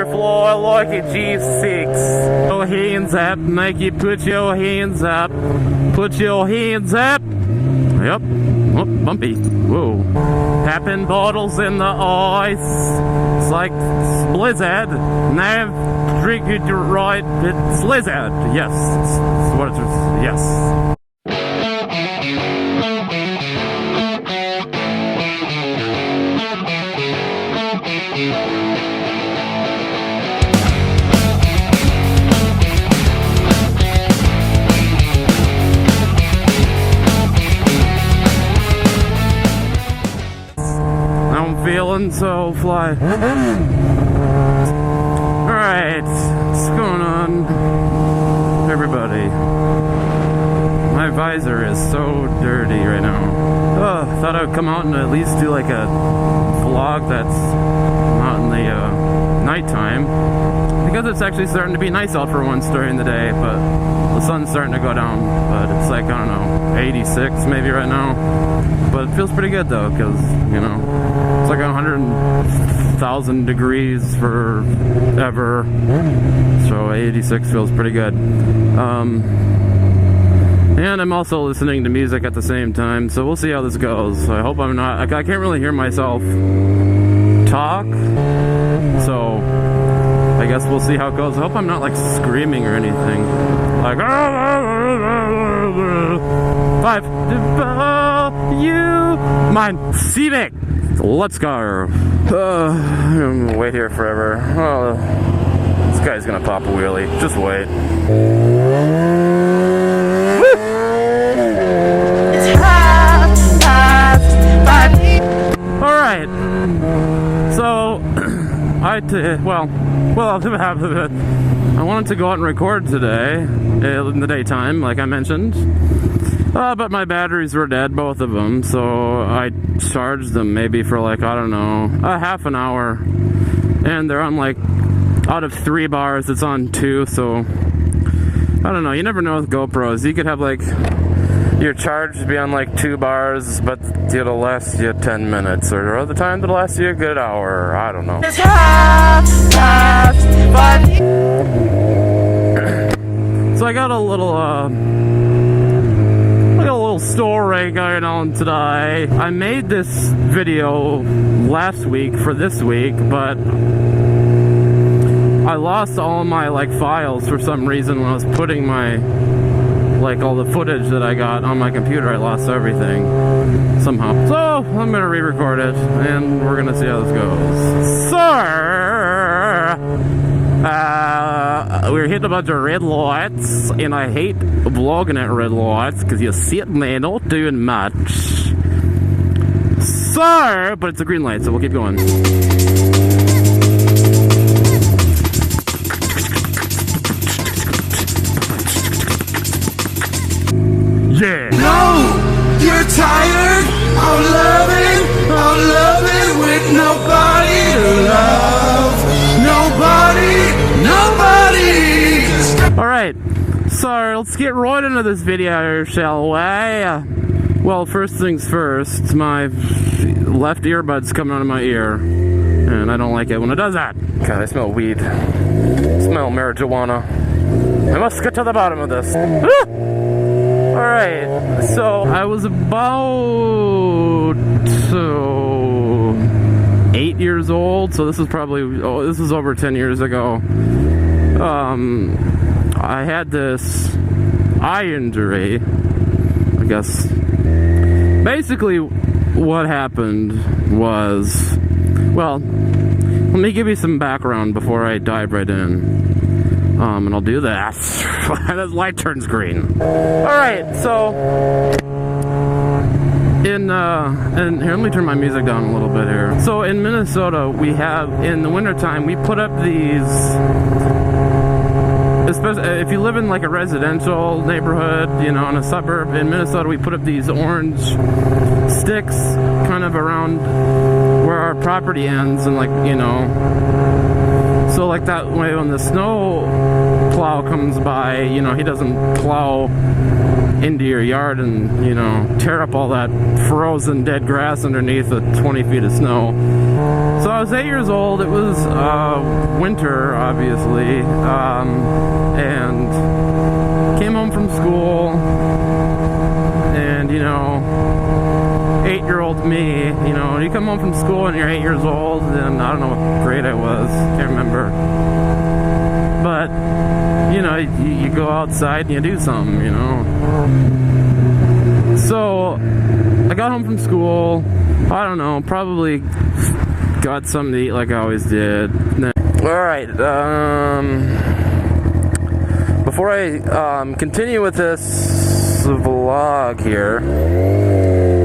butterfly like a G6. Your hands up, make you put your hands up. Put your hands up. Yep. Oh, bumpy. Whoa. Tapping bottles in the ice. It's like Blizzard. Now drink it right. It's Blizzard. Yes. It's what it is. Yes. Feeling so fly. Alright, what's going on, everybody? My visor is so dirty right now. Oh, I thought I would come out and at least do like a vlog that's not in the nighttime, because it's actually starting to be nice out for once during the day, but the sun's starting to go down. But it's like, I don't know, 86 maybe right now. But it feels pretty good though, because, you know, it's like 100,000 degrees forever. So 86 feels pretty good. And I'm also listening to music at the same time, so we'll see how this goes. I hope I'm not, I can't really hear myself talk, so I guess we'll see how it goes. I hope I'm not like screaming or anything. Like, five, you, mine, Civic. Let's go. I'm gonna wait here forever. Oh, this guy's gonna pop a wheelie. Just wait. All right. So, I wanted to go out and record today in the daytime, like I mentioned. But my batteries were dead, both of them, so I charged them maybe for like, I don't know, a half an hour. And they're on like, out of 3 bars, it's on 2, so I don't know, you never know with GoPros. You could have like, your charge be on like 2 bars, but it'll last you 10 minutes, or other times it'll last you a good hour, I don't know. So I got a little, story going on today. I made this video last week for this week, but I lost all my like files for some reason when I was putting my like all the footage that I got on my computer. I lost everything somehow. So I'm gonna re-record it and we're gonna see how this goes. Sir, we're hitting a bunch of red lights, and I hate vlogging at red lights because you're sitting there not doing much. So, but it's a green light, so we'll keep going. Yeah. No, you're tired of loving with nobody to love. Nobody. Alright, so let's get right into this video, shall we? Well, first things first, my left earbud's coming out of my ear, and I don't like it when it does that. God, I smell weed. I smell marijuana. I must get to the bottom of this. Alright, so I was about 8 years old, so this is probably, this is over 10 years ago. I had this eye injury, I guess. Basically, what happened was, well, let me give you some background before I dive right in. And I'll do that. The light turns green. Alright, so and here, let me turn my music down a little bit here. So in Minnesota, we have, in the wintertime, we put up these, especially if you live in like a residential neighborhood, you know, in a suburb in Minnesota, we put up these orange sticks kind of around where our property ends, and like, you know, so like that way when the snow plow comes by, you know, he doesn't plow into your yard and, you know, tear up all that frozen dead grass underneath the 20 feet of snow. So I was 8 years old. It was winter, obviously, and came home from school, and 8-year-old me, when you come home from school and you're 8 years old, and I don't know what grade I was, can't remember, but you go outside and you do something, So I got home from school, I don't know, probably got something to eat like I always did. Alright, before I continue with this vlog here,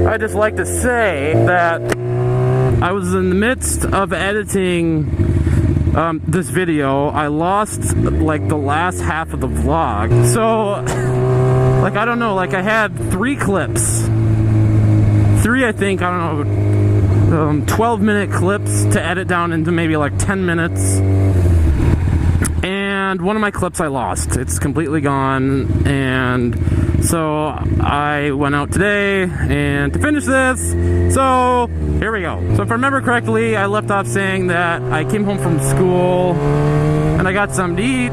I'd just like to say that I was in the midst of editing this video. I lost like the last half of the vlog. So, like, I don't know, like I had 3 clips. 3, I think, I don't know, 12-minute clips to edit down into maybe like 10 minutes. And one of my clips I lost. It's completely gone. And so I went out today and to finish this. So here we go. So if I remember correctly, I left off saying that I came home from school and I got something to eat.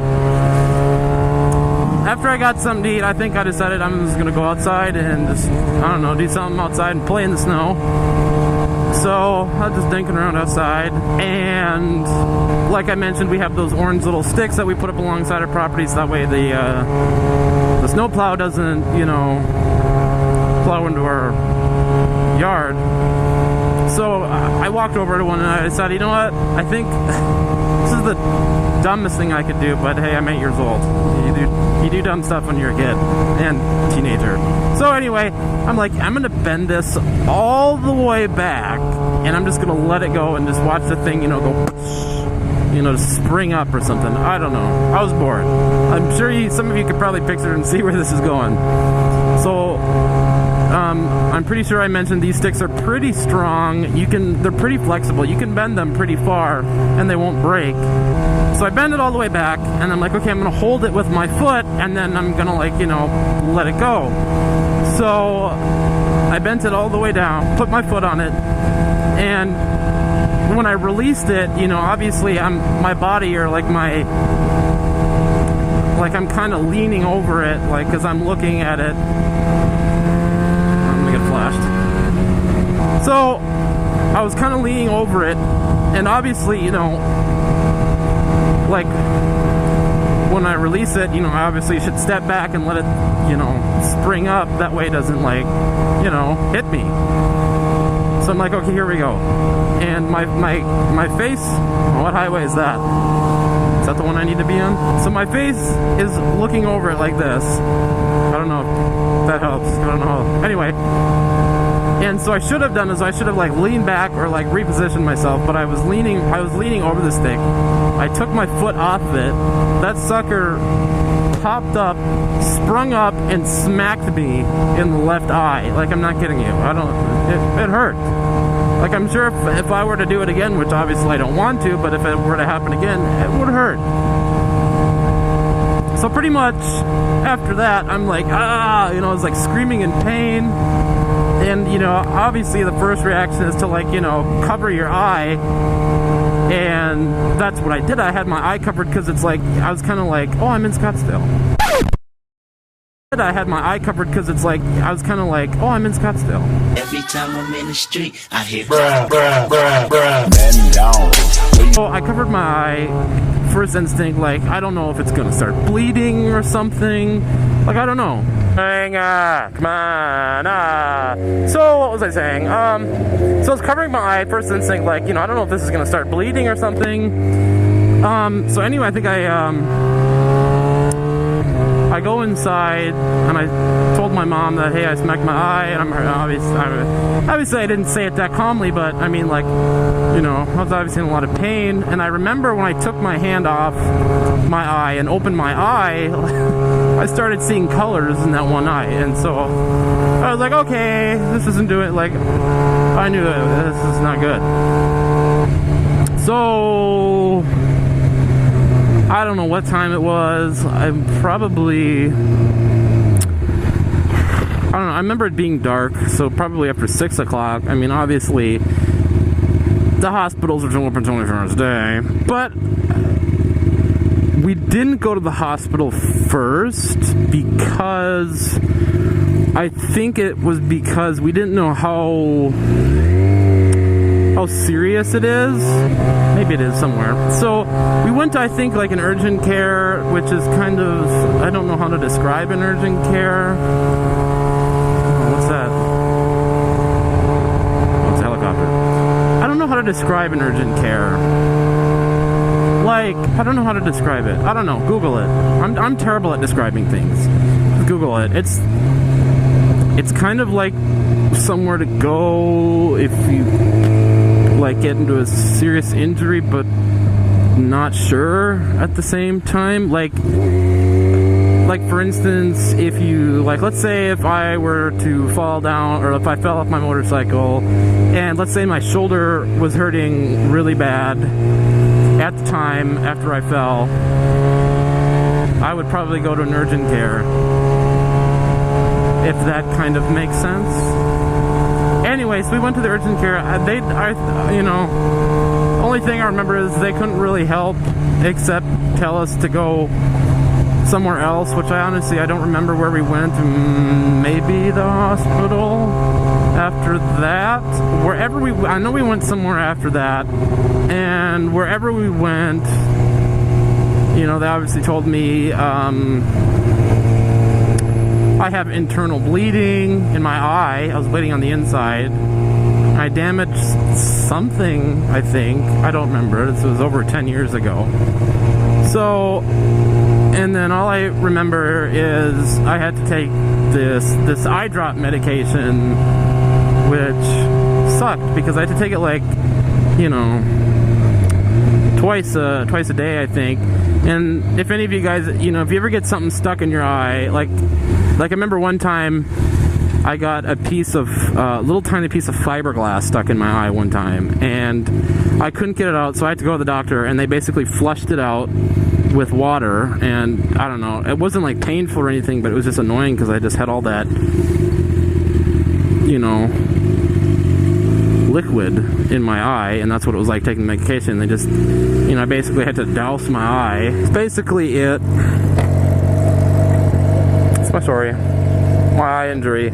After I got something to eat, I think I decided I'm just gonna go outside and just, I don't know, do something outside and play in the snow. So I was just dinking around outside, and like I mentioned, we have those orange little sticks that we put up alongside our property, so that way the snow plow doesn't, plow into our yard. So I walked over to one and I decided, you know what, I think this is the dumbest thing I could do, but hey, I'm 8 years old. You do dumb stuff when you're a kid and teenager. So anyway, I'm like, I'm gonna bend this all the way back, and I'm just gonna let it go and just watch the thing, go, spring up or something. I don't know. I was bored. I'm sure some of you could probably picture and see where this is going. So, I'm pretty sure I mentioned these sticks are pretty strong. They're pretty flexible. You can bend them pretty far and they won't break. So I bend it all the way back, and I'm like, okay, I'm gonna hold it with my foot, and then I'm gonna let it go. So I bent it all the way down, put my foot on it, and when I released it, obviously my body, or I'm kind of leaning over it, because I'm looking at it. I'm gonna get flashed. So I was kind of leaning over it, and obviously, when I release it, I obviously should step back and let it, spring up. That way it doesn't, hit me. So I'm like, okay, here we go. And my face, what highway is that? Is that the one I need to be on? So my face is looking over it like this. I don't know if that helps. I don't know. Anyway. And so I should have done is I should have leaned back or repositioned myself, but I was leaning over the stick. I took my foot off it. That sucker popped up, sprung up, and smacked me in the left eye. I'm not kidding you. It hurt. I'm sure if I were to do it again, which obviously I don't want to, but if it were to happen again, it would hurt. So pretty much after that, I'm like, it's like screaming in pain. And, obviously the first reaction is to cover your eye. And that's what I did. I had my eye covered because it's I was kind of oh, I'm in Scottsdale. I had my eye covered because it's I was kind of oh, I'm in Scottsdale. Every time I'm in the street, I hear Bruh. So I covered my eye. First instinct, I don't know if it's gonna start bleeding or something. I don't know. Hang on, come on. So what was I saying? So I was covering my eye. First instinct, I don't know if this is gonna start bleeding or something. So anyway, I think I go inside and I told my mom that, hey, I smacked my eye, and obviously I didn't say it that calmly, but I mean, I was obviously in a lot of pain. And I remember when I took my hand off my eye and opened my eye, I started seeing colors in that one eye. And so I was like, okay, this isn't doing it. I knew that this is not good. So I don't know what time it was. I remember it being dark, so probably after 6 o'clock. I mean, obviously, the hospitals are open 24 hours a day. But we didn't go to the hospital first because I think it was because we didn't know how serious it is. Maybe it is somewhere. So we went to, I think, like an urgent care, which is kind of, I don't know how to describe an urgent care. What's that? Oh, it's a helicopter. I don't know how to describe an urgent care. Like, I don't know how to describe it. I don't know. Google it. I'm terrible at describing things. Google it. It's kind of like somewhere to go if you like get into a serious injury, but not sure at the same time. Like for instance, if you, like, let's say if I were to fall down, or if I fell off my motorcycle, and let's say my shoulder was hurting really bad at the time after I fell, I would probably go to an urgent care, if that kind of makes sense. Anyways, we went to the urgent care. Only thing I remember is they couldn't really help except tell us to go somewhere else, which I don't remember where we went. Maybe the hospital after that. I know we went somewhere after that, and wherever we went, they obviously told me I have internal bleeding in my eye. I was bleeding on the inside. I damaged something, I think. I don't remember. This was over 10 years ago. So, and then all I remember is I had to take this eye drop medication, which sucked because I had to take it twice a day, I think. And if any of you guys, if you ever get something stuck in your eye, like I remember one time I got a little tiny piece of fiberglass stuck in my eye one time, and I couldn't get it out, so I had to go to the doctor, and they basically flushed it out with water, and I don't know, it wasn't like painful or anything, but it was just annoying because I just had all that, liquid in my eye, and that's what it was like taking the medication. They just, I basically had to douse my eye. That's basically it. That's my story. My eye injury.